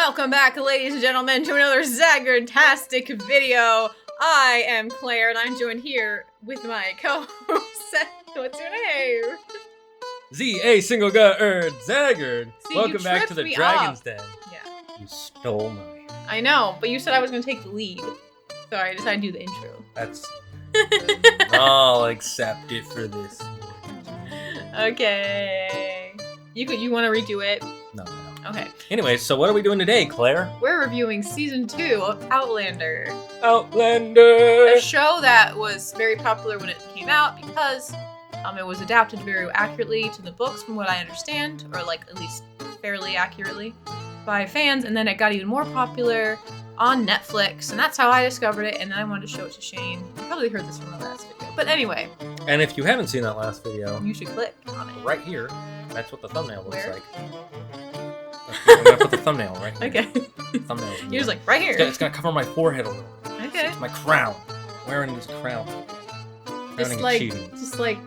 Welcome back, ladies and gentlemen, to another Zaggertastic video. I am Claire, and I'm joined here with my co-host. What's your name? Z-A single gut Zaggard. See, Welcome back to the Dragon's Den. Yeah. You stole mine. I know, but you said I was going to take the lead. So I decided to do the intro. That's... I'll accept it for this. Okay. You want to redo it? No. Okay. Anyways, so what are we doing today, Claire? We're reviewing Season 2 of Outlander. Outlander! A show that was very popular when it came out because it was adapted very accurately to the books from what I understand, or like at least fairly accurately by fans, and then it got even more popular on Netflix, and that's how I discovered it, and then I wanted to show it to Shane. You probably heard this from the last video. But anyway. And if you haven't seen that last video, you should click on it. Right here. That's what the thumbnail looks Where? like. I'm gonna put the thumbnail right here. Okay. Thumbnail. You're just like, right here. It's gonna cover my forehead a little. Okay. It's my crown. I'm wearing this crown. Just like...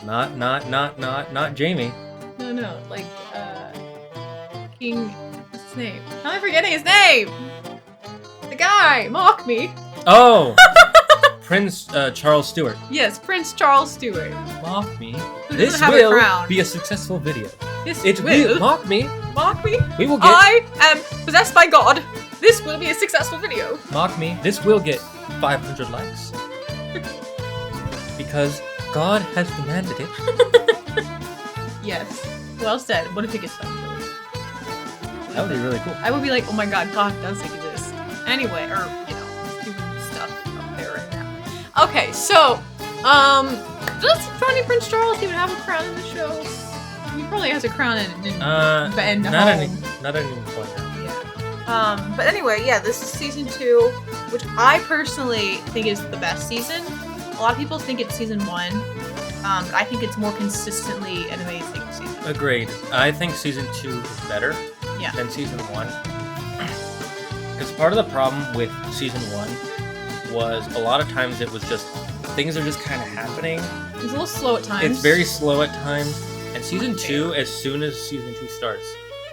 Not Jamie. No, like, King... What's his name? How am I forgetting his name? The guy! Mock me! Oh! Prince Charles Stewart. Yes, Prince Charles Stewart. Mock me. Who This doesn't have a will crown. be a successful video. It will. Mock me. Mock me? We will get... I am possessed by God. This will be a successful video. Mock me. This will get 500 likes. Because God has demanded it. Yes. Well said. What if it gets 500? That would be really cool. I would be like, oh my God, God does think of this. Anyway, or, you know, doing stuff up there right now. Okay, so, does Johnny Prince Charles even have a crown in the show? He probably has a crown in not home. Not any point. Yeah. But anyway, yeah, this is season 2, which I personally think is the best season. A lot of people think it's season 1, but I think it's more consistently an amazing season. Agreed. I think season 2 is better than season 1. Because part of the problem with season 1 was a lot of times it was just, things are just kind of happening. It's a little slow at times. It's very slow at times. And season 2, as soon as season 2 starts,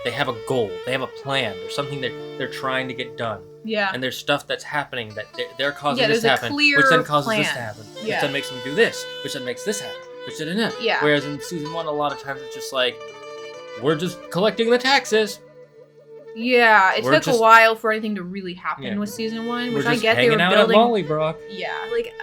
they have a goal. They have a plan. There's something that they're trying to get done. Yeah. And there's stuff that's happening that they're causing this there's to a happen, clear which then causes plan. this to happen, Yeah. which then makes them do this, which then makes this happen, which then Yeah. Whereas in season 1, a lot of times it's just like, we're just collecting the taxes. Yeah, it took a while for anything to really happen with season 1, which I get they were building. At yeah, like,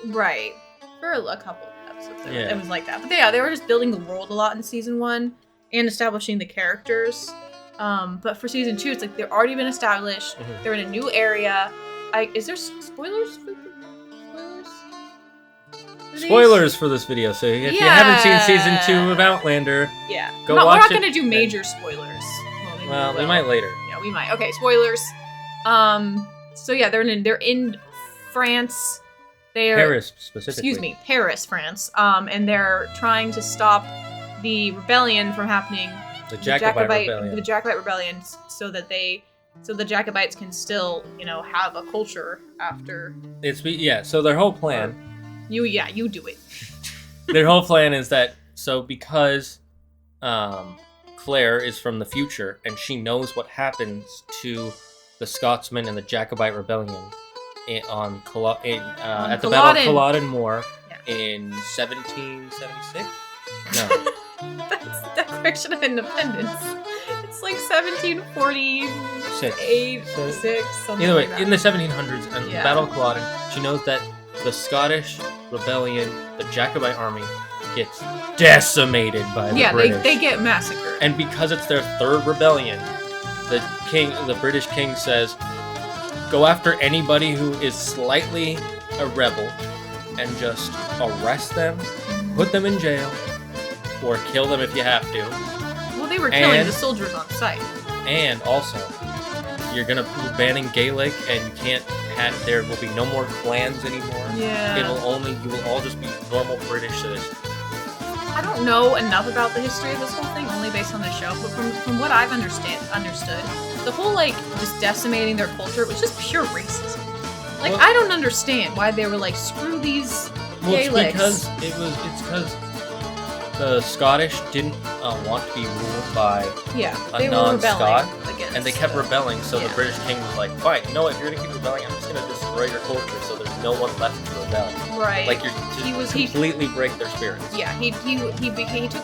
right. For a couple episodes, it was like that. But yeah, they were just building the world a lot in season 1 and establishing the characters. But for season 2, it's like they've already been established. Mm-hmm. They're in a new area. Is there spoilers? Spoilers for this video. So if you haven't seen season 2 of Outlander, go watch it. We're not gonna do major spoilers. Well, we might later. Yeah, we might. Okay, spoilers. So yeah, they're in France. Paris specifically. Excuse me, Paris, France. And they're trying to stop the rebellion from happening. The Jacobite rebellion, so the Jacobites can still, have a culture after. So their whole plan. You do it. Their whole plan is that because Claire is from the future and she knows what happens to the Scotsmen and the Jacobite rebellion at the Battle of Culloden Moor in 1776. No. That's the Declaration of Independence. It's like 1746, something Either way, like that. in the 1700s, in the Battle of Culloden, she knows that the Scottish rebellion, the Jacobite army, gets decimated by the British. Yeah, they get massacred. And because it's their third rebellion, the British king says, go after anybody who is slightly a rebel and just arrest them, put them in jail, or kill them if you have to. Well, they were killing the soldiers on sight. And also, you're banning Gaelic, and there will be no more clans anymore. Yeah. You will all just be normal British citizens. I don't know enough about the history of this whole thing, only based on the show, but from what I've understood, the whole, just decimating their culture, it was just pure racism. I don't understand why they were like, screw these Gaelics. It's because the Scottish didn't want to be ruled by a they were non-Scot, rebelling against, and they kept rebelling. So the British king was like, "Fine, you know what? If you're gonna keep rebelling, I'm just gonna destroy your culture, so there's no one left to rebel." Right. Like you're just completely break their spirits. Yeah, he took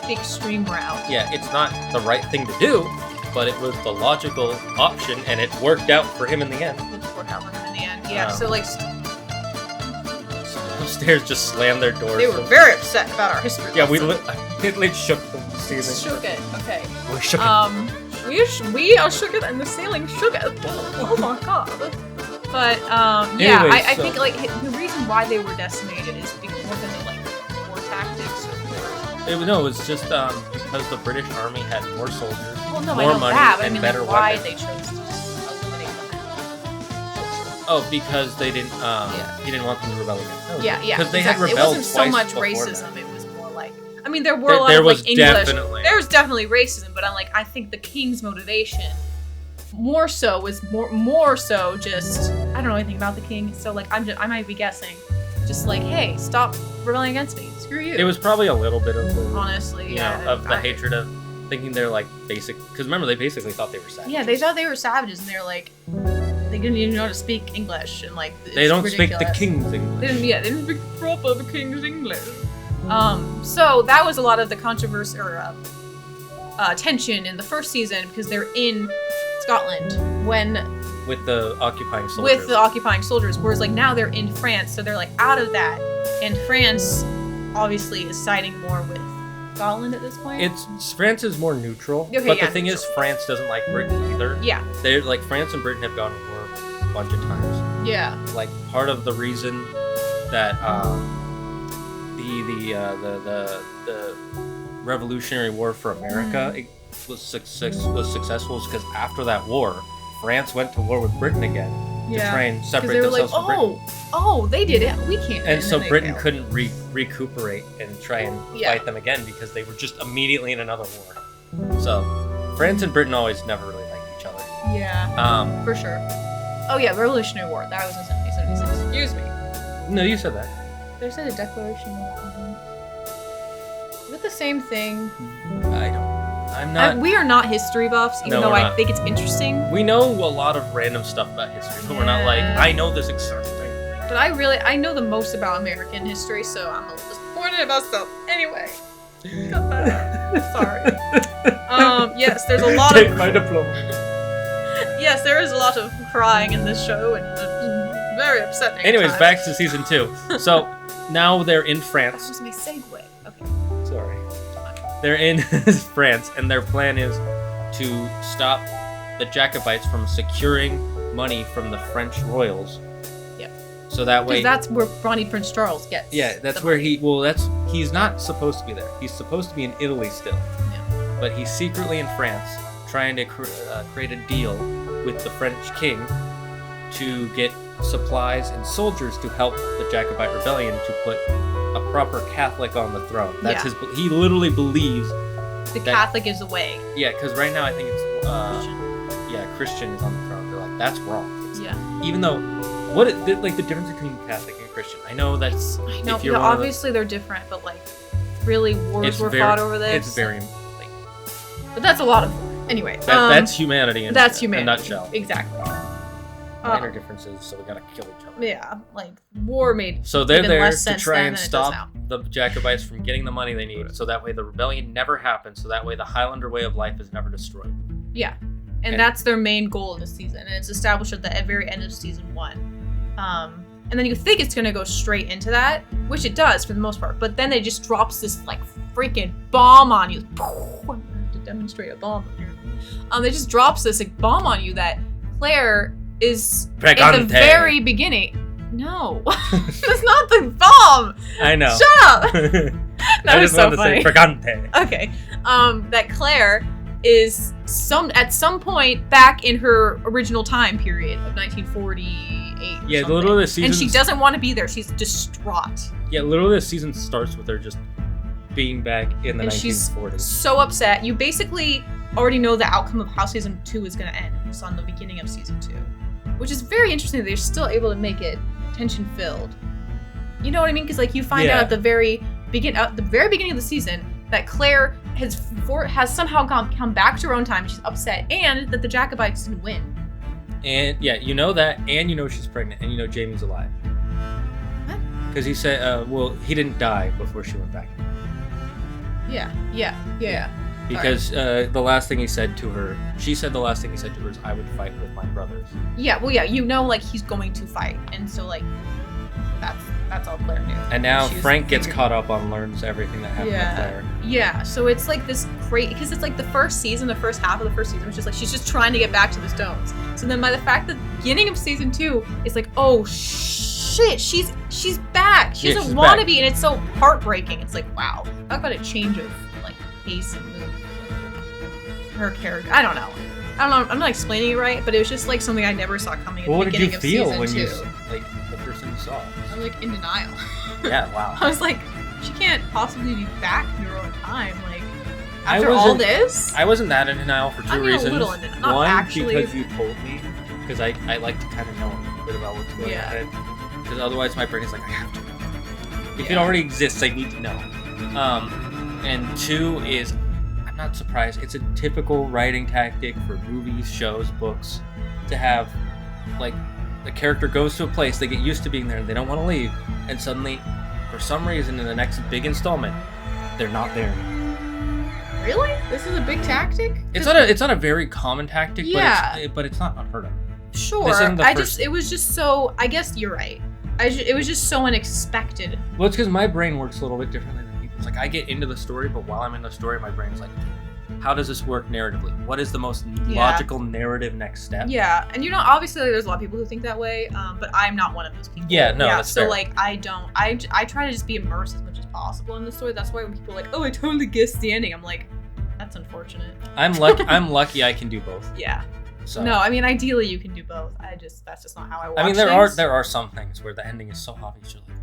the extreme route. Yeah, it's not the right thing to do, but it was the logical option, and it worked out for him in the end. It worked out for him in the end. Yeah. So like. Upstairs just slammed their doors. They were very upset about our history. Yeah, we literally shook them. Shook it. Okay. We shook it. We are shook it, and the sailing shook it. Oh my god. But yeah, Anyways, I think like the reason why they were decimated is because more than like war tactics. It was just because the British army had more soldiers, well, no, more I know money, that, but and I mean, better like, why weapons. they chose to just eliminate them. Oh, because they didn't. He didn't want them to rebel again. No, Yeah. Because they exactly. had rebelled It wasn't so twice much before racism. that. It was more like, I mean, there were a lot There of was like English. definitely. There was definitely racism, but I'm like, I think the king's motivation more so just I don't know anything about the king, so like I might be guessing, just like, hey, stop rebelling against me. Screw you. It was probably a little bit of honestly, you know, of the hatred of thinking they're like basic. Because remember, they basically thought they were savages. Yeah, they thought they were savages, and they're like, they didn't even know how to speak English, and like They don't ridiculous. speak the king's English. They didn't speak proper the king's English. So that was a lot of the controversy or tension in the first season because they're in Scotland with the occupying soldiers. Whereas like now they're in France, so they're like out of that, and France obviously is siding more with Scotland at this point. France is more neutral, Okay, but yeah, the thing is, France doesn't like Britain either. Yeah. They're like France and Britain have gone to war a bunch of times. Yeah. Like part of the reason that the Revolutionary War for America it was successful is because after that war, France went to war with Britain again to try and separate themselves from Britain. Oh, they did it. We can't. And so then Britain failed. couldn't recuperate and try and fight them again because they were just immediately in another war. So France and Britain always never really liked each other. Yeah. For sure. Oh yeah, Revolutionary War. That was in 1776. Excuse me. No, you said that. There's a Declaration. Is it the same thing? I'm not. We are not history buffs, even though I think it's interesting. We know a lot of random stuff about history, but we're not like, I know this exact thing. But I know the most about American history, so I'm a little disappointed about stuff. Anyway. Cut that out. Sorry. Yes, there's a lot Take of... my diploma. Yes, there is a lot of crying in this show, and very upsetting. Anyways, back to season 2. So, now they're in France. That was my segue. Okay. Sorry. They're in France, and their plan is to stop the Jacobites from securing money from the French royals. Yep. So that way... Because that's where Bonnie Prince Charles gets. Yeah, that's where he's not supposed to be there. He's supposed to be in Italy still. Yeah. But he's secretly in France, trying to create a deal with the French king to get supplies and soldiers to help the Jacobite rebellion to put a proper Catholic on the throne. That's he literally believes the Catholic is the way. Yeah, because right now I think it's Christian is on the throne. They're like, that's wrong. Even though the difference between Catholic and Christian. I know that's obviously they're different, but like really wars were fought over this. It's very but that's a lot of anyway. That's humanity in a nutshell. Exactly. Minor differences, so we gotta kill each other. Yeah, like war made. So they're there less to try and than stop the Jacobites from getting the money they need, so that way the rebellion never happens. So that way the Highlander way of life is never destroyed. Yeah, and that's their main goal this season, and it's established at the very end of season 1. And then you think it's gonna go straight into that, which it does for the most part, but then it just drops this like freaking bomb on you. I'm gonna have to demonstrate a bomb here. It just drops this like, bomb on you that Claire is Pregante. at the very beginning. No, that's not the bomb. I know. Shut up. That was so funny. I just wanted to say Pregante. Okay. That Claire is at some point back in her original time period of 1948. Yeah, literally the season. And she doesn't want to be there. She's distraught. Yeah, literally the season starts with her just being back in the 1940s. She's so upset. You basically already know the outcome of how season 2 is going to end. It's on the beginning of season 2. Which is very interesting that they're still able to make it tension-filled. You know what I mean? Because like you find out at the very beginning of the season that Claire has somehow come back to her own time. She's upset, and that the Jacobites didn't win. And yeah, you know that, and you know she's pregnant, and you know Jamie's alive. What? Because he said, well, he didn't die before she went back. Yeah. Because the last thing he said to her, she said the last thing he said to her is, I would fight with my brothers. Yeah, well, yeah, you know, like, he's going to fight, and so, like, that's all Claire knew. And now Frank gets caught up on, learns everything that happened to Claire. Yeah, so it's like this crazy, because it's like the first half of the first season was just like, she's just trying to get back to the Stones. So then by the fact that the beginning of season 2, it's like, oh shit, she's back. She doesn't want to be, and it's so heartbreaking. It's like, wow. Talk about a change of, like, pace and mood. Her character, I don't know. I'm not explaining it right, but it was just like something I never saw coming at the beginning of season 2. What did you feel when you, like, the first time you saw it? I was like in denial. Yeah, wow. I was like, she can't possibly be back in her own time. Like, after all this? I wasn't that in denial for two reasons. A little in denial. Not One, actually. because you told me, because I like to kind of know a little bit about what's going ahead. Because otherwise my brain is like, I have to know. If it already exists, I need to know. And two is, I'm not surprised. It's a typical writing tactic for movies, shows, books, to have, like, the character goes to a place, they get used to being there, and they don't want to leave, and suddenly, for some reason, in the next big installment, they're not there. Really? This is a big tactic? It's not a very common tactic, but it's not unheard of. Sure. It was just so, I guess you're right. It was just so unexpected. Well, it's because my brain works a little bit differently than people's. Like, I get into the story, but while I'm in the story, my brain's like, how does this work narratively? What is the most logical narrative next step? Yeah, and obviously there's a lot of people who think that way, but I'm not one of those people. Yeah, no, that's fair. So, like, I try to just be immersed as much as possible in the story. That's why when people are like, oh, I totally guessed the ending, I'm like, that's unfortunate. I'm lucky I can do both. Yeah. So. No, I mean, ideally you can do both. That's just not how I watch I mean, things. there are some things where the ending is so obvious. You're like,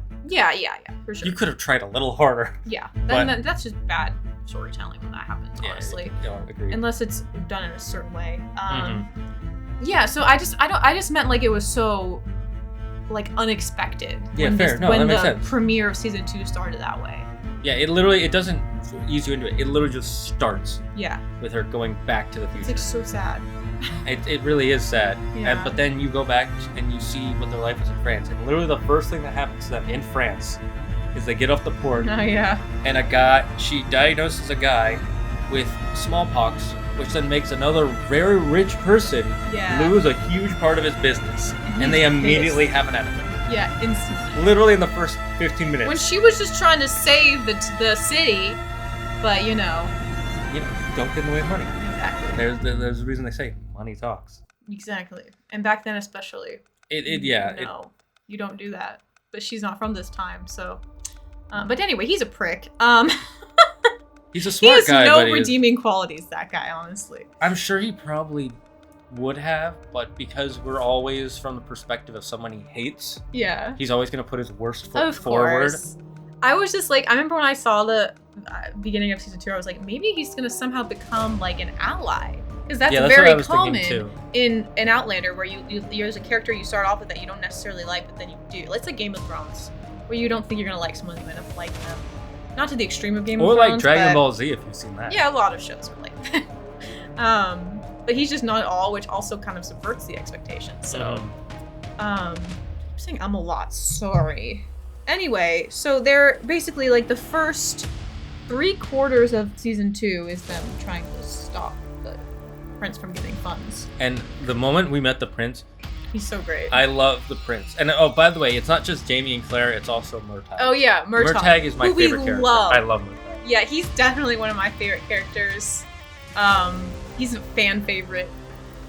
yeah, for sure. You could have tried a little harder. Yeah, that's just bad storytelling when that happens, honestly. Yeah, agreed. Unless it's done in a certain way. Yeah, so I just meant like it was so, like, unexpected. Yeah, fair. No, when that makes the sense. premiere of season 2 started that way. Yeah, it doesn't ease you into it. It literally just starts. Yeah. With her going back to the future. It's like so sad. It really is sad. Yeah. But then you go back and you see what their life is in France. And literally the first thing that happens to them in France is they get off the port. Oh, yeah. And she diagnoses a guy with smallpox, which then makes another very rich person lose a huge part of his business. And they immediately have an enemy. Yeah, instantly. Literally in the first 15 minutes. When she was just trying to save the city, but don't get in the way of money. Exactly. There's a reason they say money talks. Exactly. And back then especially. No, you don't do that. But she's not from this time, so. But anyway, he's a prick. He's a smart guy, but he has no redeeming qualities, that guy, honestly. I'm sure he probably would have, but because we're always from the perspective of someone he hates, he's always going to put his worst foot forward. I was just like, I remember when I saw the beginning of season 2, I was like, maybe he's going to somehow become like an ally. Because that's very common in Outlander, where there's a character you start off with that you don't necessarily like, but then you do. It's like Game of Thrones, where you don't think you're going to like someone, you end up liking them. Not to the extreme of Game of Thrones. Or like Dragon Ball Z, if you've seen that. Yeah, a lot of shows are like that. But he's just not at all, which also kind of subverts the expectations. So, I'm saying a lot. Sorry. Anyway, so they're basically like the first 3/4 of season 2 is them trying to stop the prince from getting funds. And the moment we met the prince, he's so great. I love the prince. And by the way, it's not just Jamie and Claire, it's also Murtagh. Oh yeah, Murtagh. Murtagh is my favorite character. I love Murtagh. Yeah, he's definitely one of my favorite characters. He's a fan favorite,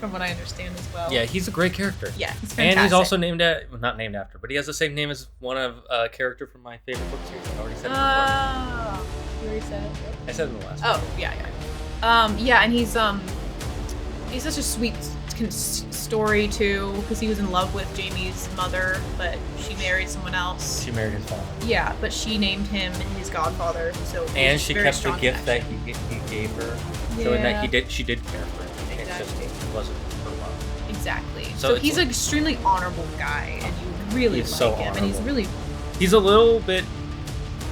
from what I understand as well. Yeah, he's a great character. Yeah, he's fantastic. And he's also not named after, but he has the same name as one of a character from my favorite book series. I already said it before. You already said it? I said it in the last one. Oh, yeah. And he's such a sweet story too, because he was in love with Jamie's mother, but she married someone else. She married his father. Yeah, but she named him his godfather. So and she kept the gift that he gave her, showing that she did care for him. Exactly. It wasn't for love. Exactly. So he's an extremely honorable guy, and you really like him. Honorable. And he's a little bit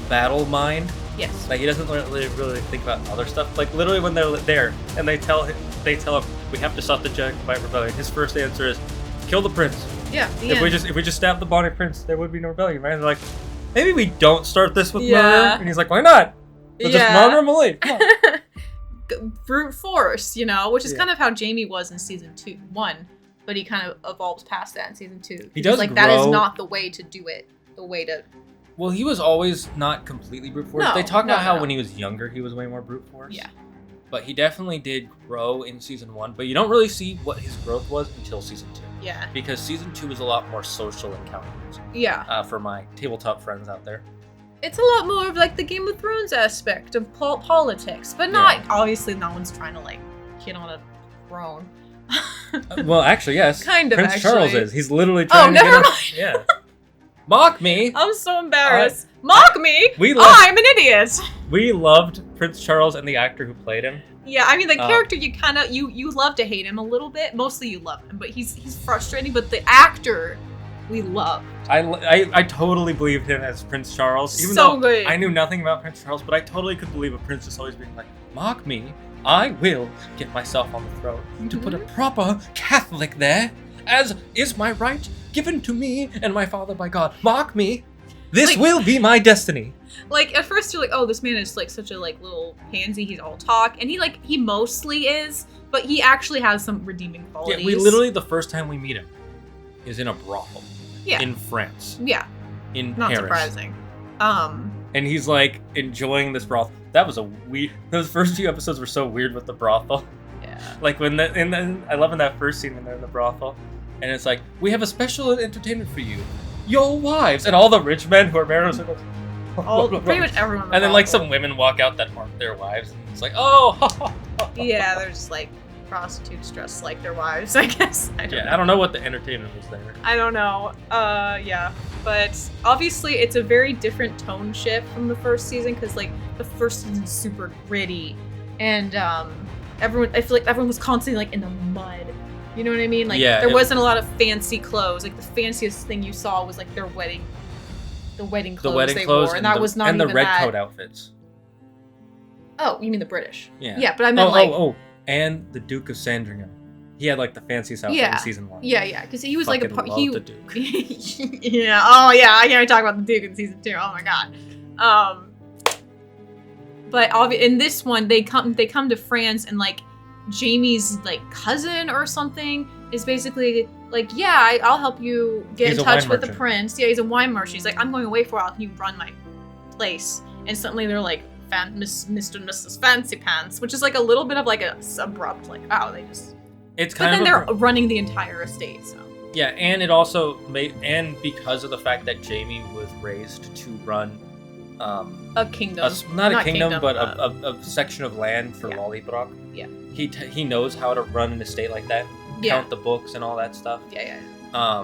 battle mind, Yes. Like he doesn't really think about other stuff. Like literally when they're there and they tell him we have to stop the Jacobite rebellion. His first answer is kill the prince. Yeah. If we just stab the Bonnie prince, there would be no rebellion, right? And they're like, maybe we don't start this with murder. And he's like, why not? We'll just murder him away. Come on. Brute force, which is kind of how Jaime was in season 1, but he kind of evolves past that in season 2. He does like grow. that is not the way to do it. The way to. Well, he was always not completely brute force. No, They talk about how when he was younger, he was way more brute force. Yeah. But he definitely did grow in season 1, but you don't really see what his growth was until season 2. Yeah. Because season 2 was a lot more social encounters. Yeah. For my tabletop friends out there. It's a lot more of like the Game of Thrones aspect of politics, but not obviously no one's trying to like get on a throne. Well, actually, yes. Kind of. Prince Charles is. He's literally trying to never get mind. Yeah. Mock me. I'm so embarrassed. Mock me. We I'm an idiot. We loved Prince Charles and the actor who played him. Yeah, I mean the character you kind of you love to hate him a little bit. Mostly you love him, but he's frustrating. But the actor, we love. I totally believed him as Prince Charles, even so though good. I knew nothing about Prince Charles. But I totally could believe a princess always being like, "Mock me, I will get myself on the throne to put a proper Catholic there, as is my right given to me and my father by God. Mock me, this will be my destiny." Like at first you're like, oh, this man is like such a like little pansy. He's all talk, and he mostly is, but he actually has some redeeming qualities. Yeah, we literally the first time we meet him is in a brothel. Yeah. In France. Yeah. In Not Paris. surprising. And he's like enjoying this brothel. That was a weird. Those first few episodes were so weird with the brothel. Yeah. Like I love in that first scene when they're in the brothel, and it's like, we have a special entertainment for you, your wives, and all the rich men who are married. Pretty much everyone. And then like some women walk out that aren't their wives, and it's like, oh. Yeah, they're just like prostitutes dressed like their wives, I guess. I don't know what the entertainment was there. I don't know. Yeah. But obviously it's a very different tone shift from the first season, because like the first season's super gritty, and I feel like everyone was constantly like in the mud. You know what I mean? Like there wasn't a lot of fancy clothes. Like the fanciest thing you saw was like their wedding clothes they wore, and that was not even and the red that. coat outfits. Oh, you mean the British? Yeah. Yeah, but I meant and the Duke of Sandringham. He had like the fanciest outfit in season 1. Yeah, because he was like the Duke. Yeah. Oh yeah, I can't talk about the Duke in season 2. Oh my god. But in this one, they come to France, and like Jamie's like cousin or something is basically like, yeah, I'll help you get in touch with the prince. Yeah, he's a wine merchant. He's like, I'm going away for a while. Can you run my place? And suddenly they're like, Mr. and Mrs. Fancy Pants, which is like a little bit of like a abrupt, like, oh, they just. It's kind but then of they're running the entire estate, so. Yeah, and it also and because of the fact that Jamie was raised to run a kingdom. Not a kingdom, but a section of land for Lollybrock. Yeah. He knows how to run an estate like that. Count the books and all that stuff. Yeah.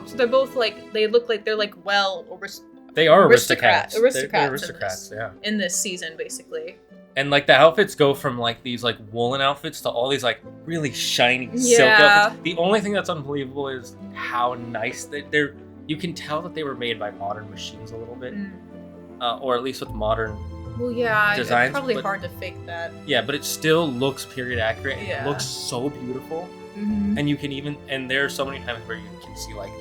So they're both like, they look like they're like they are aristocrats. They're aristocrats, in this season, basically. And like the outfits go from like these like woolen outfits to all these like really shiny silk outfits. The only thing that's unbelievable is how nice they're. You can tell that they were made by modern machines a little bit, or at least with modern. Well, yeah, designs, it's probably hard to fake that. Yeah, but it still looks period accurate. And it looks so beautiful, and you can and there are so many times where you can see like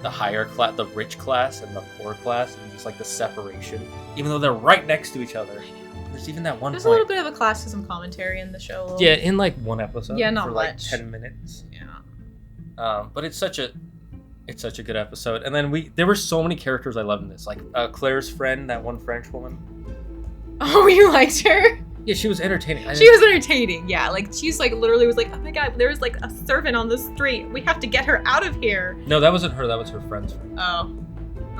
the higher class, the rich class, and the poor class, and just like the separation, even though they're right next to each other. There's even that one There's point. a little bit of a classism commentary in the show. Yeah, in like one episode. Yeah, not for much. Like 10 minutes. Yeah. But it's such a good episode. And then there were so many characters I loved in this. Like Claire's friend, that one French woman. Oh, you liked her? Yeah, she was entertaining. She was entertaining, yeah. Like, she's like literally was like, oh my god, there's like a servant on the street. We have to get her out of here. No, that wasn't her. That was her friend's friend. Oh.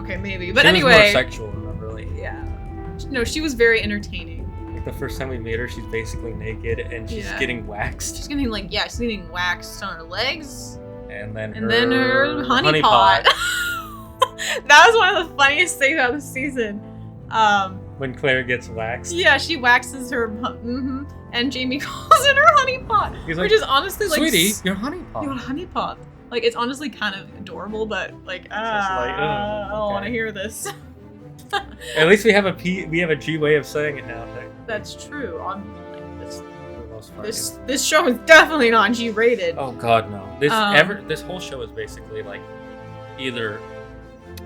Okay, maybe. But she anyway. was more sexual, really. Yeah. No, she was very entertaining. Like the first time we meet her, she's basically naked and she's getting waxed. She's getting she's getting waxed on her legs. And then her honey pot. That was one of the funniest things about the season. When Claire gets waxed. Yeah, she waxes her, and Jamie calls it her honey pot, which is honestly like, sweetie, your honey pot. Your honey pot. Like, it's honestly kind of adorable, but like, I don't want to hear this. At least we have a G way of saying it now. That's true. This This show is definitely not G-rated. Oh God, no. This whole show is basically like either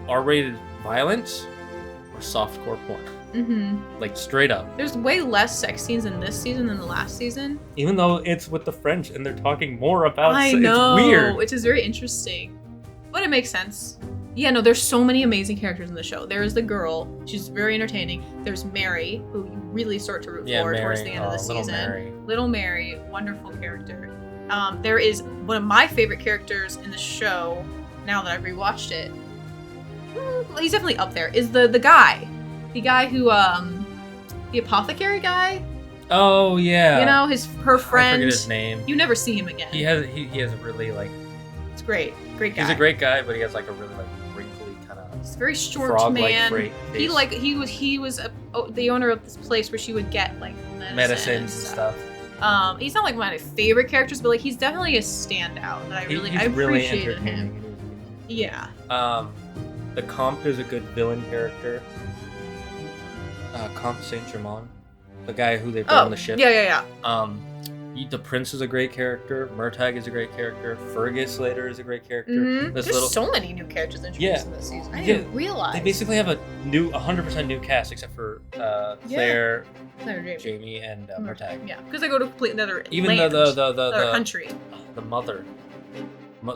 R-rated violence or softcore porn. Mm-hmm. Like straight up. There's way less sex scenes in this season than the last season. Even though it's with the French and they're talking more about I know. It's weird. Which is very interesting. But it makes sense. Yeah, no, there's so many amazing characters in the show. There is the girl. She's very entertaining. There's Mary, who you really start to root for towards the end of the season. Little Mary, wonderful character. There is one of my favorite characters in the show, now that I've rewatched it. He's definitely up there, is the guy. The guy who, the apothecary guy. Oh, yeah. You know, her friend. I forget his name. You never see him again. He has a really, like... It's great. Great guy. He's a great guy, but he has, like, a really, like, wrinkly kind of... He's a very short man. Face. He was the owner of this place where she would get, like, medicines and stuff. He's not, like, one of my favorite characters, but, like, he's definitely a standout that I appreciated him. Yeah. The Comte is a good villain character. Comte Saint-Germain, the guy who they put on the ship. Yeah. The Prince is a great character. Murtagh is a great character. Fergus later is a great character. Mm-hmm. There's so many new characters introduced in this season. I didn't realize. They basically have a 100% new cast except for Claire, Jamie, and Murtagh. Yeah, because they go to complete another even land, the country. The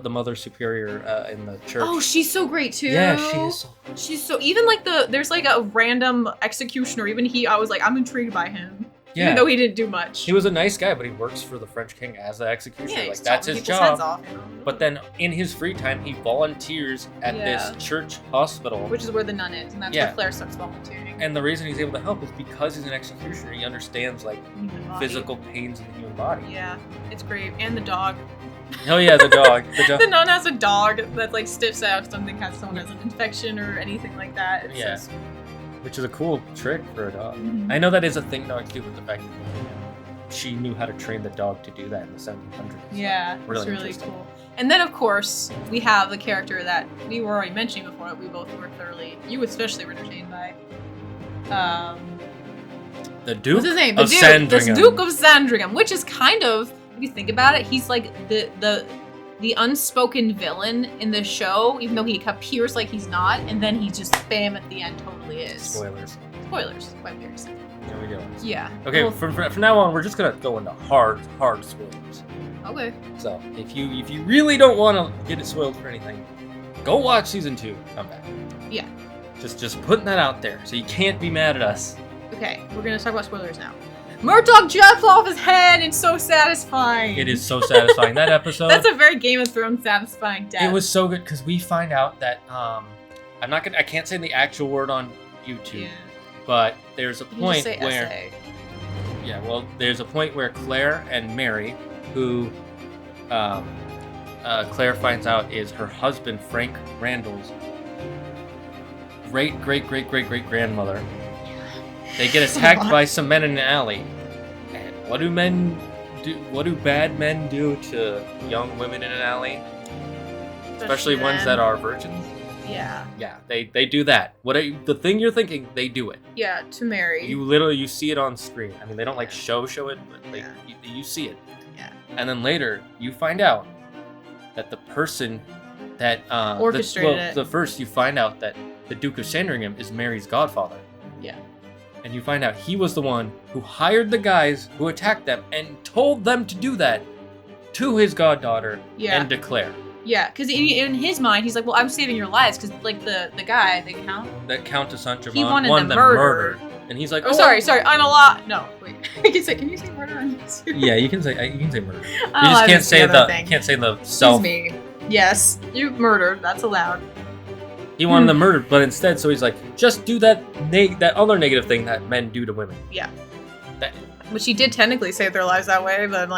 mother superior in the church. Oh, she's so great too. Yeah, she is. She's so even like there's like a random executioner. Even I was like, I'm intrigued by him. Yeah. Even though he didn't do much. He was a nice guy, but he works for the French king as the executioner. Yeah, like that's his job. Off, But then in his free time, he volunteers at this church hospital. Which is where the nun is, and that's where Claire starts volunteering. And the reason he's able to help is because he's an executioner. He understands like physical pains in the human body. Yeah, it's great. And the dog. Oh yeah, the dog. The nun has a dog that like stiffs out if someone has an infection or anything like that. It's which is a cool trick for a dog. Mm-hmm. I know that is a thing dog too, but the fact that she knew how to train the dog to do that in the 1700s. Yeah, it's really cool. And then of course we have the character that we were already mentioning before that we both were you especially were entertained by. The Duke What's his name? of Sandringham. The Duke of Sandringham, which is kind of, if you think about it, he's like the unspoken villain in the show, even though he appears like he's not, and then he just spam at the end totally is. Spoilers. Quite embarrassing. There we go. Yeah. Okay, well, from now on, we're just gonna go into hard spoilers. Okay. So if you really don't want to get it spoiled for anything, go watch season 2. Come back. Yeah. Just putting that out there, so you can't be mad at us. Okay, we're gonna talk about spoilers now. Murdoch jumps off his head. It's so satisfying. It is so satisfying. That episode. That's a very Game of Thrones satisfying death. It was so good because we find out that I can't say the actual word on YouTube, but there's a point where there's a point where Claire and Mary, who Claire finds out is her husband Frank Randall's great grandmother. They get attacked by some men in an alley. And what do bad men do to young women in an alley? Especially ones that are virgins? Yeah. Yeah, they do that. The thing you're thinking, they do it. Yeah, to Mary. You see it on screen. I mean, they don't like show it, but like you see it. Yeah. And then later, you find out that the person that orchestrated it. The first you find out that the Duke of Sandringham is Mary's godfather. Yeah. And you find out he was the one who hired the guys who attacked them and told them to do that to his goddaughter and declare. Yeah, because in his mind, he's like, well, I'm saving your lives, because like the guy, the Count de Saint-Germain, he wanted them murdered. And he's like, oh, sorry, I'm a lot. No, wait. Can you say murder on YouTube? Yeah, you can say murder. You just can't say the self. Excuse me. Yes, you murdered. That's allowed. He wanted them murdered, but instead, so he's like, just do that other negative thing that men do to women. Yeah. Which he did technically save their lives that way, but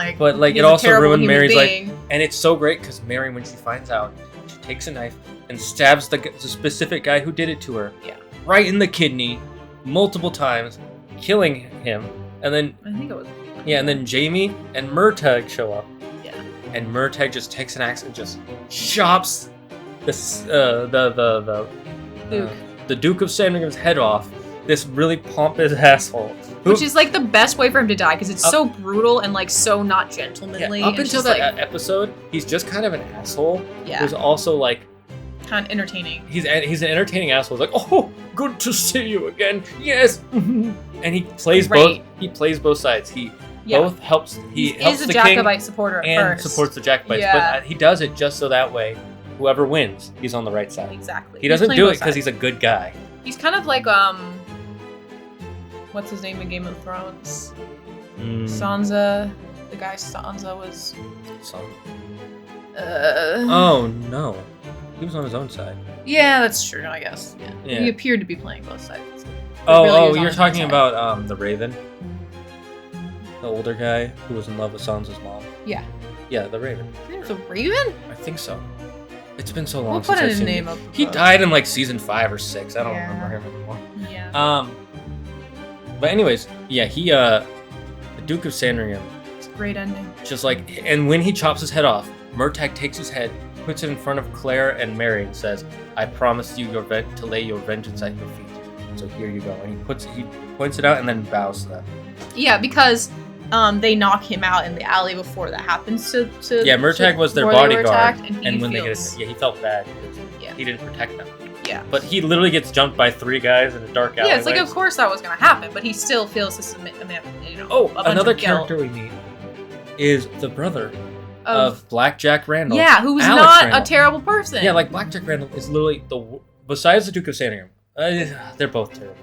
it also ruined Mary's life. And it's so great because Mary, when she finds out, she takes a knife and stabs the specific guy who did it to her. Yeah. Right in the kidney, multiple times, killing him. And then I think it was. Yeah, and then Jamie and Murtagh show up. Yeah. And Murtagh just takes an axe and just chops the the Duke of Sandringham's head off. This really pompous asshole. Which is like the best way for him to die because it's so brutal and like so not gentlemanly. Yeah, up It's until just, that episode, he's just kind of an asshole. Yeah. Who's also like kind of entertaining. He's an entertaining asshole. He's like, oh, good to see you again. Yes. And he plays both. He plays both sides. He both helps. He helps is a the Jacobite king supporter at and first. supports the Jacobites. Yeah. But he does it just so that way, whoever wins, he's on the right side. Exactly. He doesn't do it because he's a good guy. He's kind of like what's his name in Game of Thrones? Sansa. The guy Sansa was. Oh no, he was on his own side. Yeah, that's true. I guess. Yeah. He appeared to be playing both sides. You're talking about the Raven, the older guy who was in love with Sansa's mom. Yeah. Yeah, the Raven. The Raven? I think so. It's been so long We'll since put I've his seen name it. up. He died in like season 5 or 6. I don't remember him anymore. Yeah. But anyways, yeah, the Duke of Sandringham. It's a great ending. Just like, and when he chops his head off, Murtagh takes his head, puts it in front of Claire and Mary, and says, "I promised you to lay your vengeance at your feet. So here you go." And he points it out and then bows to them. Yeah, because they knock him out in the alley before that happens. Murtagh was their bodyguard, and when he felt bad because he didn't protect them. Yeah. But he literally gets jumped by 3 guys in a dark alley. Yeah, it's like, of course that was going to happen, but he still feels this is, another character we meet is the brother of Blackjack Randall. Yeah, who's Alex not Randall. a terrible person. Yeah, like Blackjack Randall is literally besides the Duke of Sandringham, they're both terrible.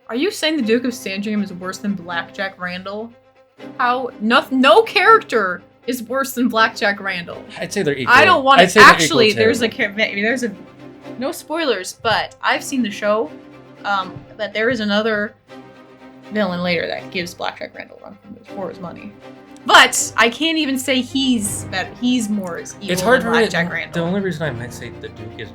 Are you saying the Duke of Sandringham is worse than Blackjack Randall? How? No character is worse than Blackjack Randall. I'd say they're equal. I don't want to. Actually, there's a no spoilers, but I've seen the show. That there is another villain later that gives Blackjack Randall a run for his money. But I can't even say he's more evil it's hard than Blackjack Randall. The only reason I might say the Duke is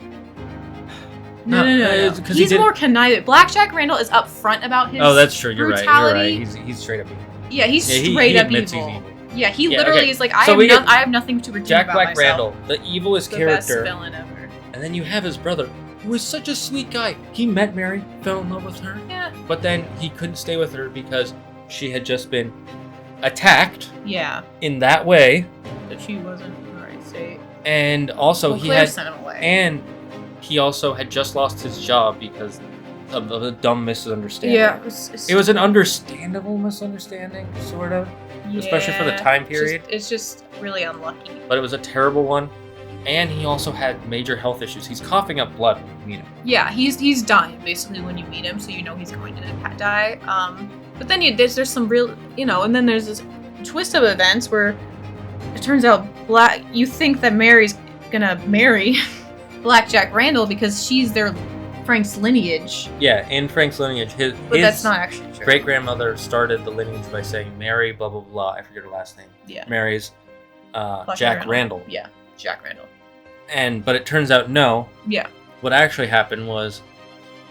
No. He's more conniving. Blackjack Randall is upfront about his. Oh, that's true. You're brutality. right. He's straight up evil. Yeah, he's straight up evil. Yeah, he literally is like, I have nothing to redeem about myself. Jack Black Randall, the evilest character. The best villain ever. And then you have his brother, who is such a sweet guy. He met Mary, fell in love with her. Yeah. But then he couldn't stay with her because she had just been attacked. Yeah. In that way. But she wasn't in the right state. And also Claire sent him away. And he also had just lost his job because of a dumb misunderstanding. Yeah. It was an understandable misunderstanding, sort of. Yeah, especially for the time period. It's just really unlucky. But it was a terrible one. And he also had major health issues. He's coughing up blood when you meet him. Yeah, he's dying basically when you meet him, so you know he's going to die. But then there's some real, and then there's this twist of events where it turns out you think that Mary's gonna marry Blackjack Randall because she's Frank's lineage. Yeah, in Frank's lineage, his that's not actually true. Great-grandmother started the lineage by saying Mary, blah blah blah. I forget her last name. Yeah. Mary's Jack Randall. Yeah, Jack Randall. But it turns out no. Yeah. What actually happened was,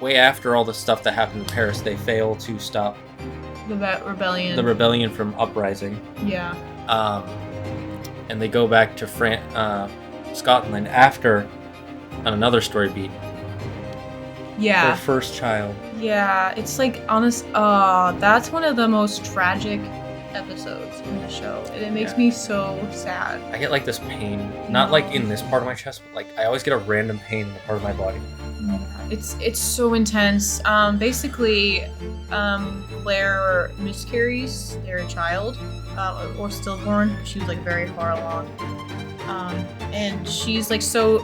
way after all the stuff that happened in Paris, they failed to stop the rebellion. The rebellion from uprising. Yeah. And they go back to Scotland after on another story beat. Yeah. Their first child. Yeah, it's like that's one of the most tragic episodes in the show. And it makes me so sad. I get like this pain, not like in this part of my chest, but like I always get a random pain in the part of my body. It's so intense. Basically, Claire miscarries their child, or stillborn. She was like very far along. And she's like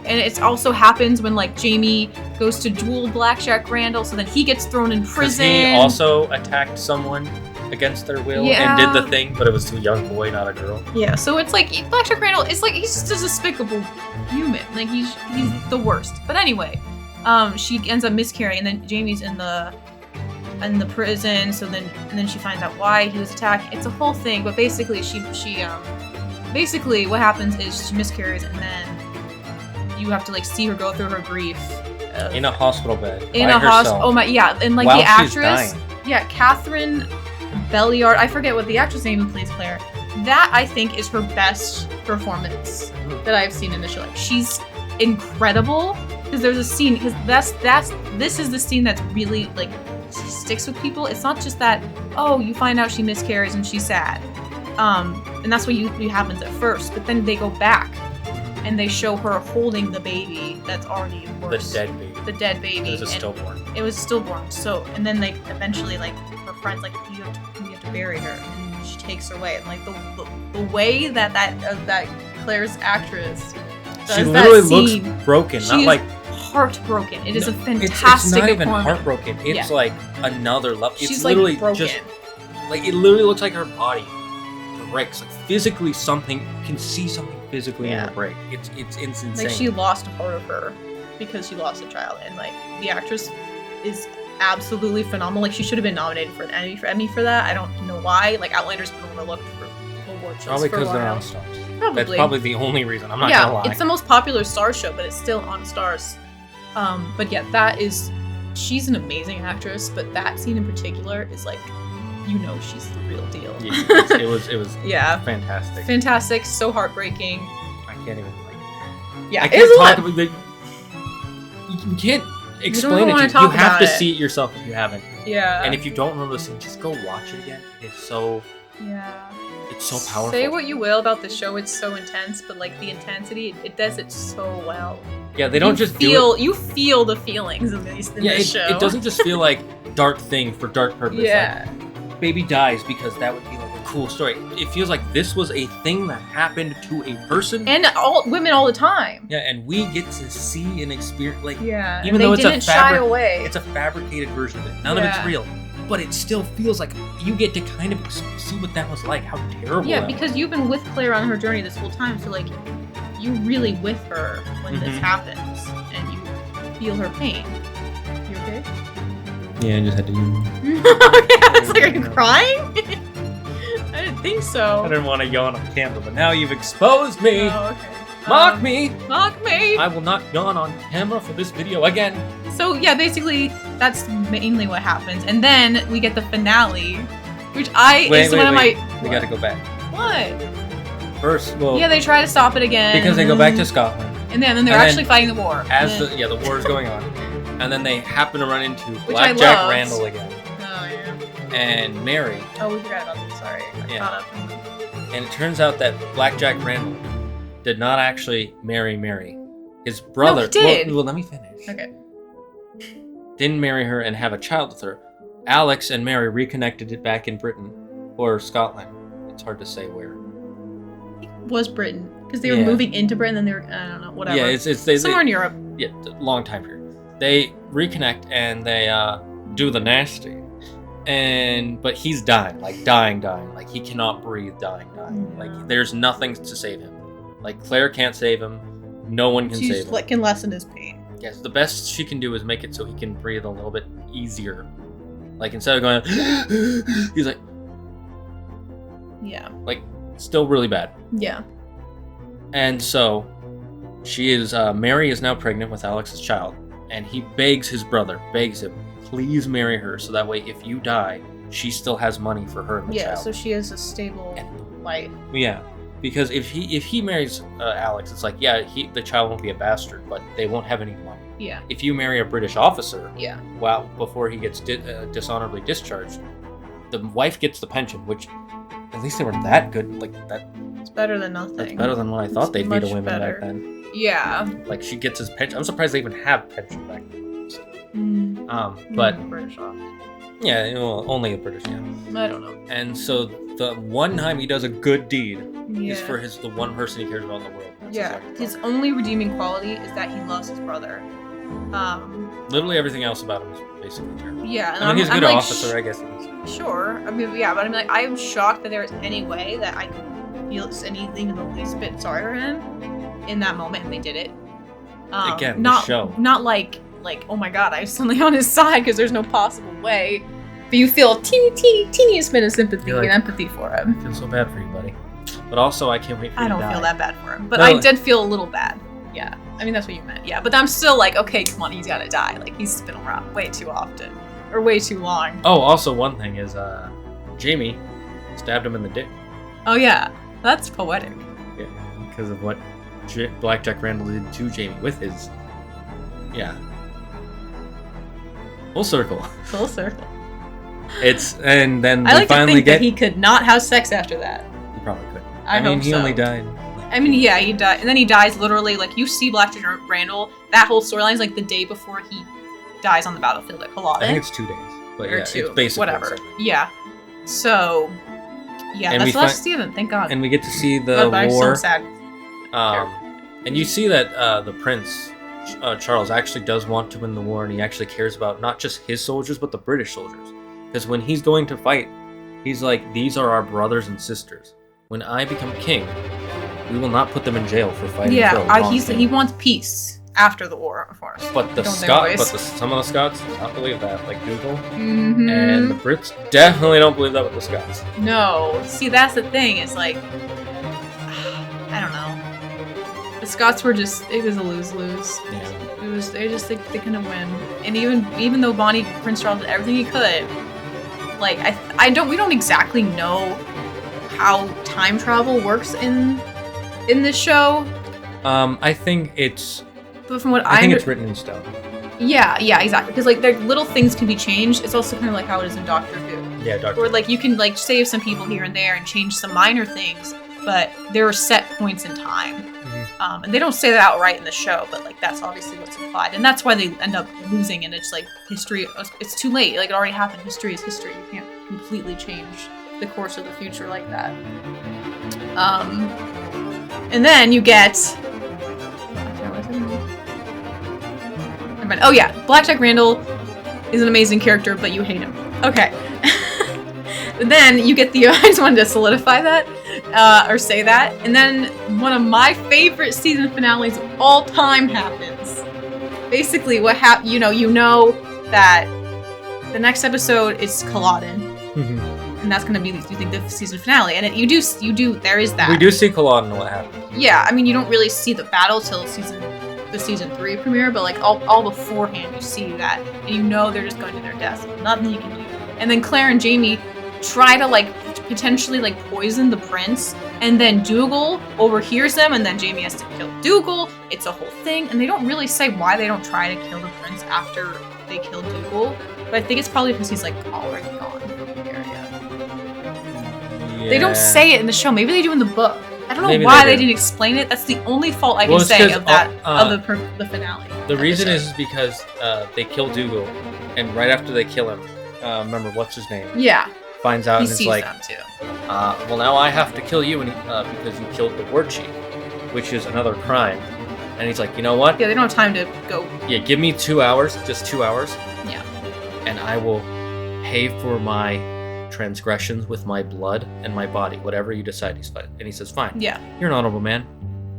and it also happens when like Jamie goes to duel Blackjack Randall, so then he gets thrown in prison. He also attacked someone against their will and did the thing, but it was to a young boy, not a girl. Yeah, so it's like Blackjack Randall is like he's just a despicable human. Like he's the worst. But anyway, she ends up miscarrying, and then Jamie's in the prison. So then she finds out why he was attacked. It's a whole thing, but basically basically what happens is she miscarries, and then you have to like see her go through her grief in a hospital bed in a hospital. Oh my, yeah, and like the actress, Catherine Belliard, I forget what the actress name who plays Claire. That I think is her best performance that I've seen in the show. Like, she's incredible. because there's a scene, because this is the scene that's really like sticks with people. It's not just that, oh, you find out she miscarries and she's sad, and that's what usually happens at first, but then they go back and they show her holding the baby that's already, of course, the dead baby. It was a stillborn. It was stillborn. So, and then like eventually, like her friends like, we have to bury her, and she takes her away, and like the way that Claire's actress does she literally that scene, looks broken, not like heartbroken. It is a fantastic. It's not even performance. heartbroken. It's like another level. It's She's literally like broken. just like it literally looks like her body breaks. Like physically, something can see something physically in her break. It's insane. Like she lost a part of her because she lost a child, and like the actress is absolutely phenomenal. Like she should have been nominated for an Emmy for that. I don't know why. Like Outlander's been overlooked for award shows. Probably because because they're on Stars. Probably. That's probably the only reason. I'm not gonna lie. It's the most popular Stars show, but it's still on Stars. But yeah, she's an amazing actress, but that scene in particular is like, you know, she's the real deal. Yeah, it was yeah, fantastic. Fantastic, so heartbreaking. I can't even like. Yeah, I can't talk about it. You can't explain it to you. You have to see it yourself if you haven't. Yeah. And if you don't remember the scene, just go watch it again. It's so. Yeah. It's so powerful. Say what you will about the show, it's so intense, but like the intensity, it does it so well. Yeah, they don't just feel. do it. You feel the feelings in this show. It doesn't just feel like dark thing for dark purpose. Yeah. Like, baby dies because that would be like a cool story. It feels like this was a thing that happened to a person. And all women all the time. Yeah, and we get to see and experience like even though it's shy away. It's a fabricated version of it. None of it's real. But it still feels like you get to kind of see what that was like, how terrible that because was. you've been with Claire on her journey this whole time, so like you're really with her when this happens, and you feel her pain. You okay? Yeah, I just had to. Yeah, it's like, are you crying? I didn't think so. I didn't want to yawn on camera, but now you've exposed me. Oh, okay. Mock me! Mock me! I will not yawn on camera for this video again. So yeah, basically that's mainly what happens, and then we get the finale, which is one of my. We got to go back. What? First, well. Yeah, they try to stop it again. Because they go back to Scotland. And then they're actually fighting the war. The war is going on, and then they happen to run into Blackjack Randall again. Oh yeah. And Mary. Oh, we forgot about this. Sorry. I And it turns out that Blackjack Randall did not actually marry Mary. His brother. No, he did. Well, let me finish. Okay. Didn't marry her and have a child with her. Alex and Mary reconnected it back in Britain or Scotland. It's hard to say where. It was Britain because they were moving into Britain, and they were I don't know whatever. Yeah, it's somewhere in Europe. Yeah, long time period. They reconnect and they do the nasty. But he's dying, like he cannot breathe, dying. Like there's nothing to save him. Like Claire can't save him. No one can save him. Can lessen his pain. Yes, the best she can do is make it so he can breathe a little bit easier. Like instead of going, he's like, like still really bad. Yeah. And so Mary is now pregnant with Alex's child, and he begs his brother, him, please marry her so that way if you die, she still has money for her and the child. Yeah, so she has a stable life. Yeah. Because if he marries Alex, it's like, the child won't be a bastard, but they won't have any money. Yeah. If you marry a British officer, before he gets dishonorably discharged, the wife gets the pension, which at least they were that good. Like that. It's better than nothing. That's better than what I thought they'd be to women back then. Yeah. Like she gets his pension. I'm surprised they even have pension back then. But British officer. Yeah, only a British. Yeah. I don't know. And so the one time he does a good deed is for the one person he cares about in the world. That's his only redeeming quality is that he loves his brother. Literally everything else about him is basically terrible. Yeah, and I mean, he's a good officer, I guess he is. Sure. I mean, but I'm like, I am shocked that there is any way that I could feel even the least bit sorry for him in that moment, and they did it. Again, not the show. Not like, oh my god, I'm suddenly on his side because there's no possible way. But you feel teeniest bit of sympathy and empathy for him. I feel so bad for you, buddy. But also, I can't wait for you to die. I don't feel that bad for him. But I did feel a little bad. Yeah. I mean, that's what you meant. Yeah. But I'm still like, okay, come on, he's gotta die. Like, he's been around way too often. Or way too long. Oh, also, one thing is, Jamie stabbed him in the dick. Oh, yeah. That's poetic. Yeah. Because of what Blackjack Randall did to Jamie with his Yeah. Full circle. Full circle. And then I we like finally to think get. that he could not have sex after that. He probably could. I mean, hope he so. only died. I mean, yeah, he died, and then he dies literally. Like you see, Blackjack Randall. That whole storyline is like the day before he dies on the battlefield at Culloden. I think it's 2 days, but or yeah, two, it's basically whatever. the same. Yeah. So, yeah, And that's we the last Steven. Thank God. And we get to see the Goodbye, war. so sad. And you see that the prince, Charles, actually does want to win the war, and he actually cares about not just his soldiers, but the British soldiers. Because when he's going to fight, he's like, these are our brothers and sisters. When I become king, we will not put them in jail for fighting for a wrong thing. He wants peace after the war, of course. But the some of the Scots do not believe that, like Dougal. Mm-hmm. And the Brits definitely don't believe that with the Scots. No. See, that's the thing. It's like, I don't know. The Scots were just, it was a lose-lose. Yeah. It was, they couldn't win. And even though Prince Charles did everything he could, like, we don't exactly know how time travel works in this show. I think it's. But from what I think it's written in stone. Yeah, exactly. Because like, little things can be changed. It's also kind of like how it is in Doctor Who. Yeah, Doctor. Where like you can like save some people here and there and change some minor things, but there are set points in time. Mm-hmm. And they don't say that outright in the show, but like that's obviously what's implied, and that's why they end up losing. And it's like history. It's too late. Like it already happened. History is history. You can't completely change the course of the future like that. And then you get. Oh yeah, Blackjack Randall is an amazing character, but you hate him. Okay. Then you get the. I just wanted to solidify that, or say that, and then one of my favorite season finales of all time happens. Basically, what happened? You know that the next episode is Culloden, and that's gonna be, you think, the season finale, and you do. There is that. We do see Culloden. What happens? Yeah, I mean, you don't really see the battle till the season 3 premiere, but like all beforehand, you see that, and you know they're just going to their deaths. Nothing you can do. And then Claire and Jamie try to like potentially like poison the prince, and then Dougal overhears them, and then Jamie has to kill Dougal. It's a whole thing, and they don't really say why they don't try to kill the prince after they kill Dougal, but I think it's probably because he's like already gone from the area. Yeah. They don't say it in the show. Maybe they do in the book. I don't know Maybe why they didn't explain it. That's the only fault I can say of that of the finale. The reason is because they kill Dougal, and right after they kill him, remember what's his name? Yeah. Finds out He and is sees like, them too. well, now I have to kill you, and because you killed the war chief, which is another crime. And he's like, you know what? Yeah, they don't have time to go. Yeah, give me 2 hours, just 2 hours. Yeah. And I will pay for my transgressions with my blood and my body, whatever you decide. And he says, fine. Yeah. You're an honorable man.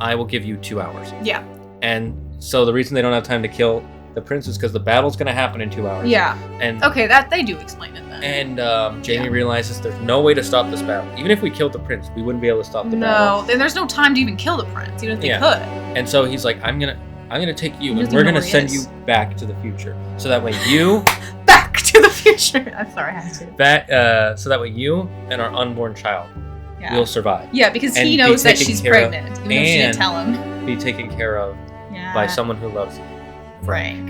I will give you 2 hours. Yeah. And so the reason they don't have time to kill the prince is because the battle's going to happen in 2 hours. Yeah. And okay, that they do explain it then. And Jamie realizes there's no way to stop this battle. Even if we killed the prince, we wouldn't be able to stop the battle. No, then there's no time to even kill the prince, even if they could. And so he's like, I'm gonna take you, and we're gonna send you back to the future, so that way you back to the future. I'm sorry, I had to. Back, so that way you and our unborn child will survive. Yeah, because he knows that she's pregnant, even though she didn't tell him. Be taken care of by someone who loves you. Frank.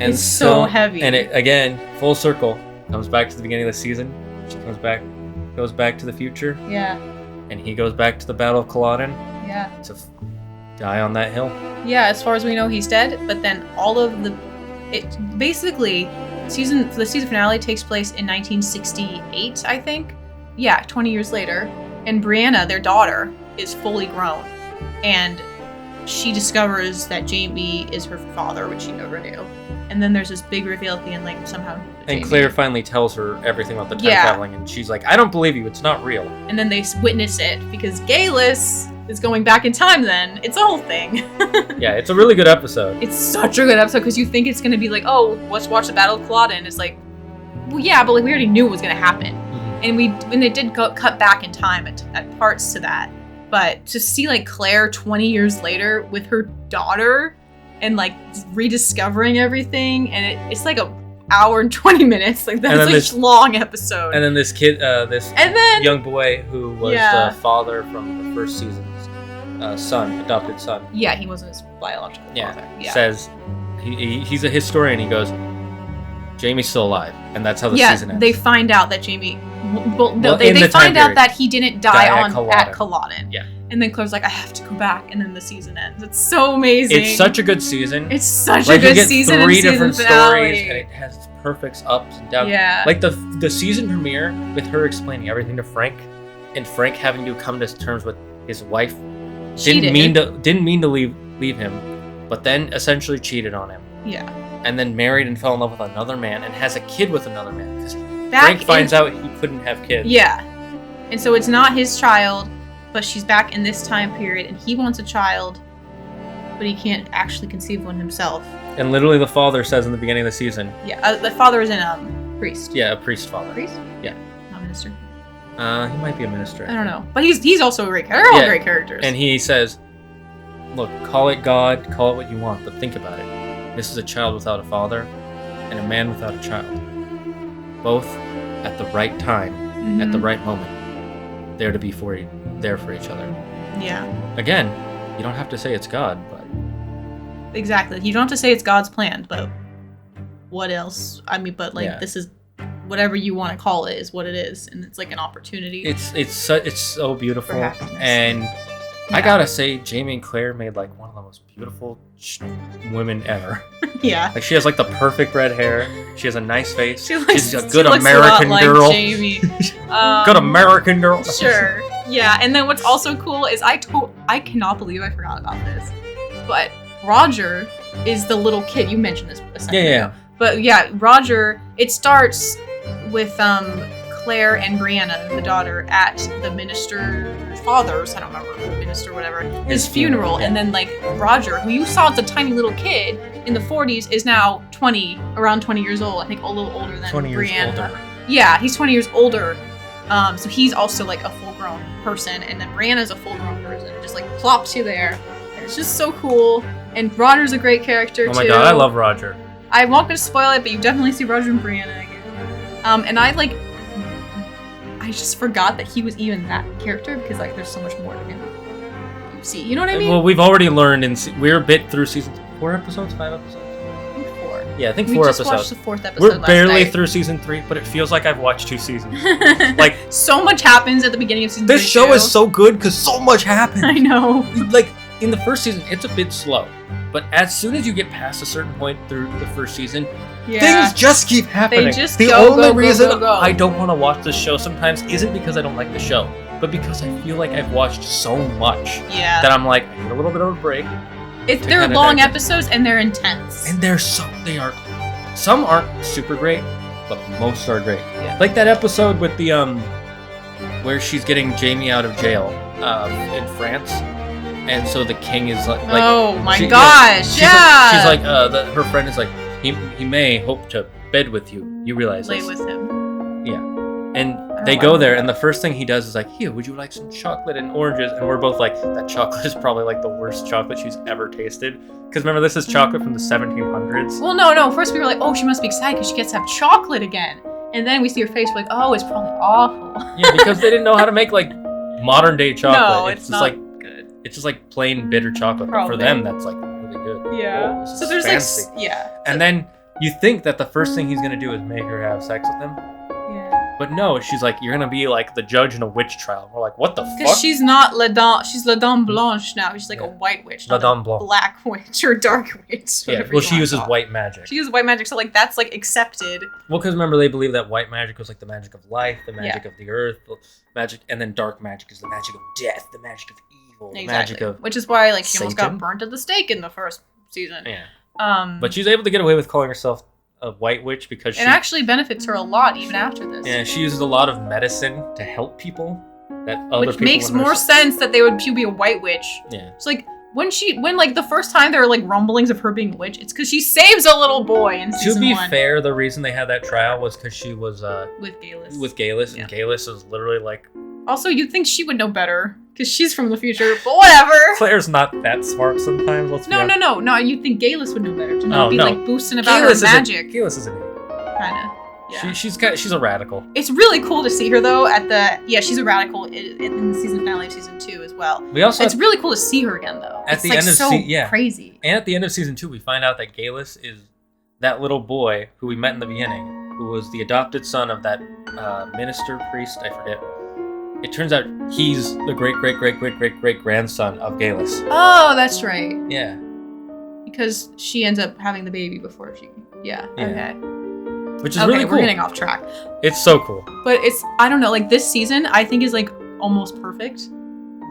And it's so heavy. And it, again, full circle, comes back to the beginning of the season. She goes back to the future. Yeah. And he goes back to the Battle of Culloden. Yeah. To die on that hill. Yeah, as far as we know, he's dead. But then basically, the season finale takes place in 1968, I think. Yeah, 20 years later. And Brianna, their daughter, is fully grown. And she discovers that Jamie is her father, which she never knew. And then there's this big reveal at the end, like somehow. And Claire finally tells her everything about the time traveling, and she's like, I don't believe you, it's not real. And then they witness it, because Galus is going back in time then. It's a whole thing. Yeah, it's a really good episode. It's such a good episode, because you think it's going to be like, oh, let's watch the Battle of Culloden. It's like, well, yeah, but like we already knew it was going to happen. Mm-hmm. And they did cut back in time at parts to that. But to see like Claire 20 years later with her daughter and like rediscovering everything, and it's like an hour and 20 minutes. Like that's a long episode. And then this kid, young boy who was the father from the first season's adopted son. Yeah, he wasn't his biological father. Yeah. Says he's a historian. He goes, Jamie's still alive, and that's how the season ends. They find out that Jamie. They the find time out that he didn't die at Culloden. Culloden. Yeah. And then Claire's like, I have to go back, and then the season ends. It's so amazing. It's such a good season. It's such a good season. You get 3 different finale. stories, and it has perfect ups and downs. Yeah. Like the season premiere with her explaining everything to Frank, and Frank having to come to terms with his wife. Didn't mean to leave him, but then essentially cheated on him. Yeah. And then married and fell in love with another man and has a kid with another man because Frank finds out he couldn't have kids. Yeah. And so it's not his child, but she's back in this time period, and he wants a child, but he can't actually conceive one himself. And literally the father says in the beginning of the season. Yeah, the father is priest. Yeah, a priest father. Priest? Yeah. Not minister. He might be a minister. I don't know. But he's also a great character. They're all great characters. And he says, look, call it God, call it what you want, but think about it. This is a child without a father and a man without a child. Both at the right time, at the right moment, there to be there for each other. Yeah. Again, you don't have to say it's God, but... Exactly. You don't have to say it's God's plan, but what else? I mean, but this is... Whatever you want to call it is what it is, and it's like an opportunity. It's so beautiful, and I gotta say, Jamie and Claire made like one of the most beautiful women ever. Yeah, like she has like the perfect red hair. She has a nice face. She's a good American American girl. Like Jamie. Good American girl. Sure. Yeah, and then what's also cool is I cannot believe I forgot about this, but Roger is the little kid. You mentioned this a second ago. But yeah, Roger. It starts with Claire and Brianna, the daughter, at the minister's father's, I don't remember, minister, whatever, his funeral. And then like Roger, who you saw as a tiny little kid in the 40s, is now around 20 years old. I think a little older than 20 years Brianna. Older. Yeah, he's 20 years older. So he's also like a full-grown person, and then Brianna's a full-grown person. Just like plops you there. And it's just so cool. And Roger's a great character too. Oh my god, I love Roger. I'm not gonna spoil it, but you definitely see Roger and Brianna again. And I just forgot that he was even that character because like there's so much more to him. You see, you know what I mean? Well, we've already learned, we're a bit through season 4 episodes, 5 episodes. I think 4. Yeah, I think 4 we just episodes. Watched the 4th episode. We're barely through season 3, but it feels like I've watched 2 seasons. Like so much happens at the beginning of season 3. This show is so good because so much happens. I know. Like in the first season, it's a bit slow, but as soon as you get past a certain point through the first season. Yeah. Things just keep happening. They just the only reason I don't want to watch this show sometimes isn't because I don't like the show, but because I feel like I've watched so much that I'm like, I need a little bit of a break. They're long episodes and they're intense. And they are. Some aren't super great, but most are great. Yeah. Like that episode with the where she's getting Jamie out of jail in France. And so the king is like oh my gosh, she's like her friend is like, he may hope to bed with you. You realize lay this. with him. Yeah. And they go there, and the first thing he does is like, here, would you like some chocolate and oranges? And we're both like, that chocolate is probably like the worst chocolate she's ever tasted. Because remember, this is chocolate from the 1700s. Well, no. First we were like, oh, she must be excited because she gets to have chocolate again. And then we see her face, we're like, oh, it's probably awful. Yeah, because they didn't know how to make like modern day chocolate. No, it's just not like good. It's just like plain bitter chocolate. But for them, that's like really good. Yeah. Oh, so there's fancy. like, yeah. And then you think that the first thing he's gonna do is make her have sex with him. Yeah. But no, she's like, you're gonna be like the judge in a witch trial. We're like, what the fuck? Because she's not she's La Dame Blanche now. She's like a white witch, not a black witch or dark witch. Yeah, well, she uses white magic. She uses white magic, so like that's like accepted. Well, because remember, they believe that white magic was like the magic of life, the magic of the earth, magic, and then dark magic is the magic of death, the magic of evil, the magic of which is why like she Satan? almost got burnt at the stake in the first season. Yeah. But she's able to get away with calling herself a white witch because it actually benefits her a lot even after this. Yeah, she uses a lot of medicine to help people that other which people makes more sense that she'd be a white witch. Yeah. It's like when like the first time there were like rumblings of her being a witch, it's because she saves a little boy in season 1. To be fair, the reason they had that trial was because she was with Galus. And Galus is literally like. Also, you'd think she would know better because she's from the future, but whatever. Claire's not that smart sometimes. Let's be honest. No. You'd think Galus would know better to not be like boosting about her magic. Galus is an idiot. Kinda. Yeah. She's a radical. It's really cool to see her though she's a radical in the season finale of season 2 as well. It's really cool to see her again though. At the end of crazy. And at the end of season 2, we find out that Galus is that little boy who we met in the beginning, who was the adopted son of that minister priest. I forget. It turns out he's the great grandson of Galus. Oh, that's right. Yeah. Because she ends up having the baby before she. Yeah. Okay. Which is really cool. We're getting off track. It's so cool. But I don't know, like this season I think is like almost perfect.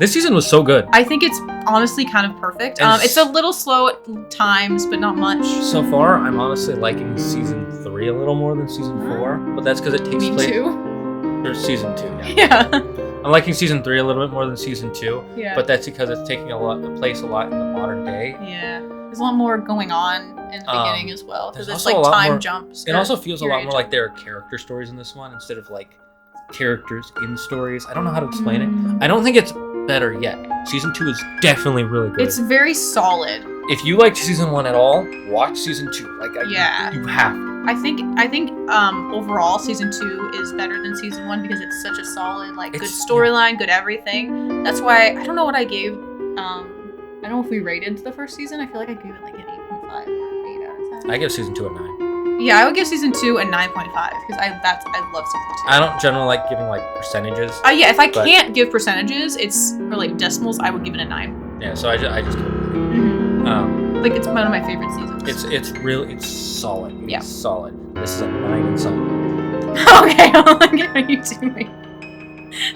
This season was so good. I think it's honestly kind of perfect. It's a little slow at times, but not much. So far, I'm honestly liking season 3 a little more than season 4, but that's because it takes place. Or season 2, yeah. Yeah. I'm liking season 3 a little bit more than season 2, yeah. But that's because it's taking place a lot in the modern day. Yeah. There's a lot more going on in the beginning as well, because it's like time jumps. It also feels a lot more like there are character stories in this one instead of like characters in stories. I don't know how to explain it. I don't think it's better yet. Season 2 is definitely really good. It's very solid. If you liked season 1 at all, watch season 2. You have to. I think overall season 2 is better than season 1 because it's such a solid, good storyline, good everything. That's why I don't know what I gave. I don't know if we rated the first season. I feel like I gave it like an 8.5 or 8 out of 10. I give season 2 a 9. Yeah, I would give season 2 a 9.5 because I love season 2. I don't generally like giving percentages. Yeah, if I can't give percentages, or decimals, I would give it a 9. Yeah, so I just give it a 9. Mm-hmm. It's one of my favorite seasons. It's solid. Yeah. It's solid. This is a 9 and something. Okay, what are you doing?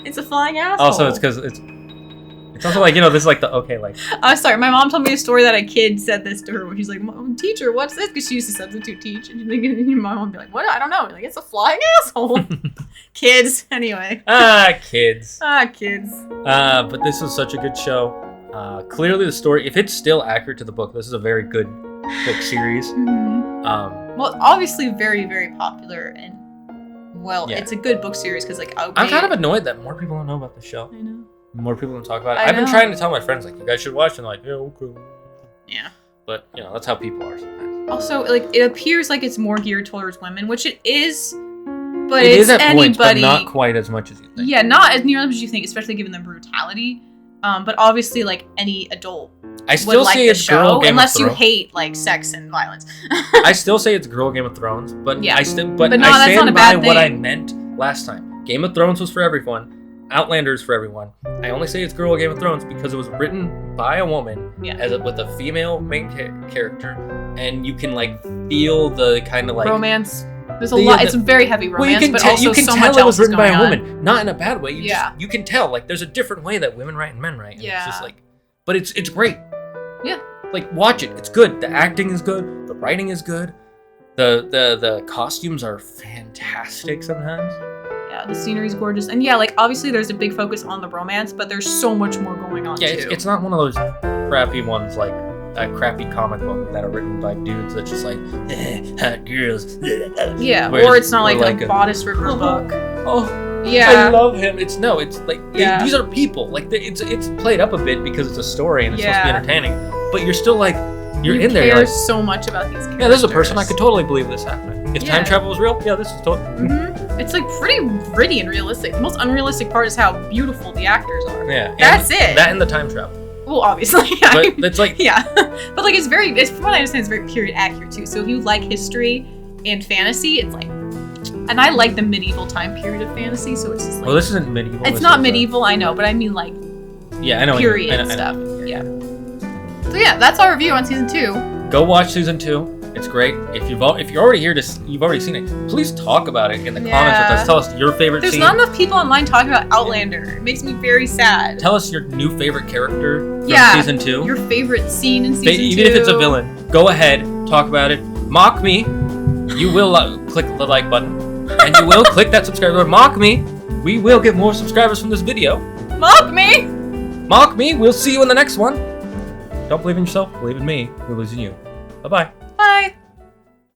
It's a flying asshole. Also, it's because it's also this is I'm sorry, my mom told me a story that a kid said this to her where she's like, teacher, what's this? Because she used to substitute teach. And your mom would be like, what? I don't know. Like, it's a flying asshole. Kids, anyway. Kids. Kids. But this was such a good show. Clearly the story, if it's still accurate to the book, this is a very good book series. Mm-hmm. Well, obviously very, very popular and it's a good book series because I'm kind of annoyed that more people don't know about the show. I know. More people don't talk about it. I've been trying to tell my friends, you guys should watch, and yeah, okay. Yeah. But, that's how people are sometimes. Also, it appears like it's more geared towards women, which it is, but it it's is at anybody. Points, but not quite as much as you think. Yeah, not as nearly as you think, especially given the brutality. But obviously, any adult would like the show, unless you hate, sex and violence. I still say it's girl Game of Thrones, but yeah. I stand by what I meant last time. Game of Thrones was for everyone. Outlander is for everyone. I only say it's girl Game of Thrones because it was written by a woman with a female main character, and you can feel the kind of romance. There's a lot. It's very heavy romance, but also you can so tell much it was else written by a woman, on. not in a bad way. You can tell there's a different way that women write and men write. And it's just but it's great. Yeah. Watch it. It's good. The acting is good. The writing is good. The costumes are fantastic sometimes. Yeah, the scenery's gorgeous. And obviously there's a big focus on the romance, but there's so much more going on, too. It's not one of those crappy ones like a crappy comic book that are written by dudes that just hot girls. Yeah, or it's not a Bodice River book. Oh, yeah. I love him. It's these are people. It's played up a bit because it's a story and it's supposed to be entertaining, but you're still you're in there. You're so much about these characters. Yeah, this is a person I could totally believe this happening. If time travel was real, this is totally. Mm-hmm. It's pretty gritty and realistic. The most unrealistic part is how beautiful the actors are. Yeah, that's it. That and the time travel. Well, obviously, yeah. But it's yeah, but from what I understand, it's very period accurate too. So if you like history and fantasy, it's and I like the medieval time period of fantasy. So it's just well, this isn't medieval. It's not medieval, I know, but I mean yeah, I know period and stuff. Yeah. So yeah, that's our review on season 2. Go watch season 2. It's great. If you're already here you've already seen it, please talk about it in the comments with us. Tell us your favorite There's scene. not enough people online talking about Outlander. It makes me very sad. Tell us your new favorite character from season 2. Your favorite scene in season 2. Even if it's a villain, go ahead, talk about it. Mock me. You will click the like button. And you will click that subscribe button. Mock me. We will get more subscribers from this video. Mock me. Mock me. We'll see you in the next one. Don't believe in yourself. Believe in me. We're losing you. Bye-bye.